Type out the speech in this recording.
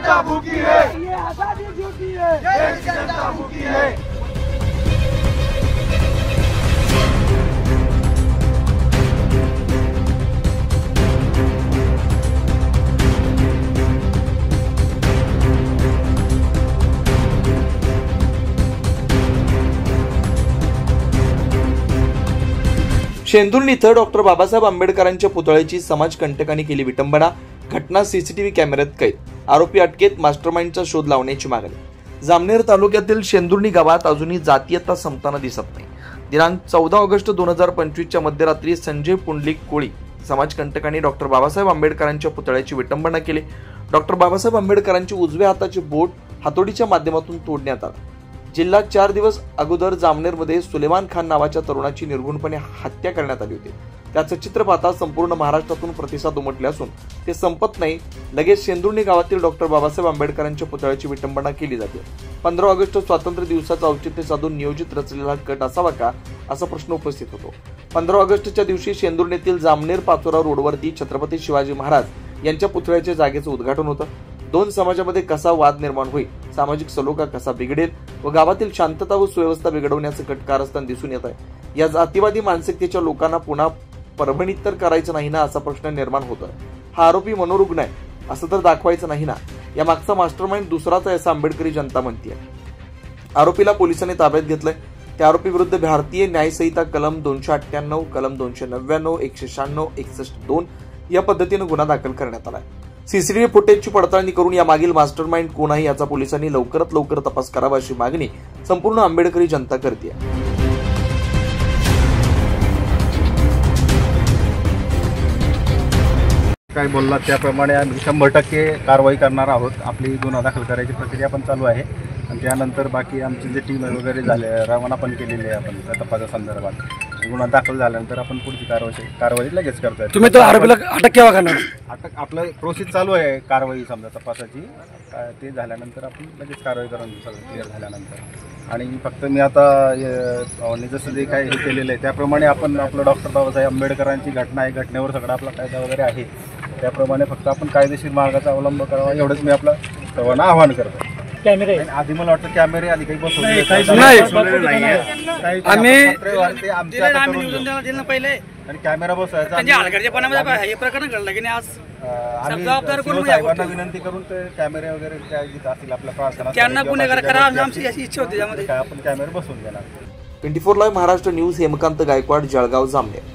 जनता भूखी है, ये आजादी झूठी है, देश की जनता भूखी है। शेंदुर्णी इथं डॉक्टर बाबासाहेब आंबेडकरांच्या पुतळ्याची समाजकंटकांनी केली विटंबना। घटना सीसीटीव्ही कॅमेऱ्यात कैद। आरोपी अटकेत। मास्टरमाइंडचा शोध लावण्याची मागणी। जामनेर तालुक्यातील शेंदुर्णी गावात अजूनही जातीयता संपताना दिसत नाही। दिनांक 14 ऑगस्ट 2025च्या मध्यरात्री संजय पुंडलिक कोळी समाजकंटकांनी डॉक्टर बाबासाहेब आंबेडकरांच्या पुतळ्याची विटंबना केली। डॉक्टर बाबासाहेब आंबेडकरांची उजव्या हाताचे बोट हातोडीच्या माध्यमातून तोडण्यात आले। जिल्ह्यात 4 दिवस अगोदर जामनेरमध्ये सुलेमान खान नावाच्या तरुणाची निर्घृणपणे हत्या करण्यात आली होती। त्याचं चित्र पाहता संपूर्ण महाराष्ट्रातून प्रतिसाद उमटले असून ते संपत नाही। लगेच शेंदुर्णी गावातील डॉक्टर बाबासाहेब आंबेडकरांच्या पुतळ्याची विटंबना केली जाते। 15 ऑगस्ट स्वातंत्र्य दिवसाचं औचित्य साधून नियोजित रचलेला कट असावा का असा प्रश्न उपस्थित होतो। 15 ऑगस्टच्या दिवशी शेंदुर्णीतील जामनेर पाचोरा रोडवरती छत्रपती शिवाजी महाराज यांच्या पुतळ्याच्या जागेचं उद्घाटन होतं। दोन समाजामध्ये कसा वाद निर्माण होईल, सामाजिक सलोखा कसा बिघडेल व गावातील शांतता व सुव्यवस्था बिघडवण्याचं कट कारस्थान दिसून येत आहे। या जातीवादी मानसिकतेच्या लोकांना पुन्हा परभणीत तर करायचं नाही ना असा प्रश्न निर्माण होतोय। हा आरोपी मनोरुग्ण आहे असं तर दाखवायचं नाही ना। या मागचा मास्टरमाइंड दुसराच आहे असं आंबेडकरी जनता म्हणते। आरोपीला पोलिसांनी ताब्यात घेतलंय। त्या आरोपी विरुद्ध भारतीय न्याय संहिता कलम 298, कलम 299, 196, 61(2) या पद्धतीने गुन्हा दाखल करण्यात आलाय। सीसीटीव्ही फुटेजची पडताळणी करून या मागील मास्टरमाइंड कोण आहे याचा पोलिसांनी लवकरात लवकर तपास करावा अशी मागणी संपूर्ण आंबेडकरी जनता करते। काय बोलला त्याप्रमाणे आम्ही 100% कारवाई करणार आहोत। आपली गुन्हा दाखल करायची प्रक्रिया पण चालू आहे आणि त्यानंतर बाकी आमची जे टीम वगैरे झाले रवाना पण केलेली आहे आपण त्या तपासा संदर्भात। गुन्हा दाखल झाल्यानंतर आपण पुढची कारवाई लगेच करतोय। तुम्ही तो आरोपीला अटक केव्हा करणार? अटक आपलं प्रोसेस चालू आहे कारवाई समजा तपासाची। ते झाल्यानंतर आपण लगेच कारवाई करून सगळं क्लिअर झाल्यानंतर। आणि फक्त मी आता जसं जे काय हे केलेलं आहे त्याप्रमाणे आपण आपलं डॉक्टर बाबासाहेब आंबेडकरांची घटना आहे, घटनेवर सगळा आपला कायदा वगैरे आहे त्याप्रमाणे फक्त आपण कायदेशीर मार्गाचा अवलंब करावा एवढंच मी आपलं सर्वांना आवाहन करतो। कॅमेरे आधी मला वाटतं कॅमेरे आधी काही बसवले नाही, आणि कॅमेरा बसवायचा साहेबांना विनंती करून ते कॅमेरे वगैरे काय जिथं असतील आपल्या प्रार्थना आपण कॅमेरे बसवून देणार। 24 लाईव्ह महाराष्ट्र न्यूज हेमकांत गायकवाड, जळगाव, जामनेर।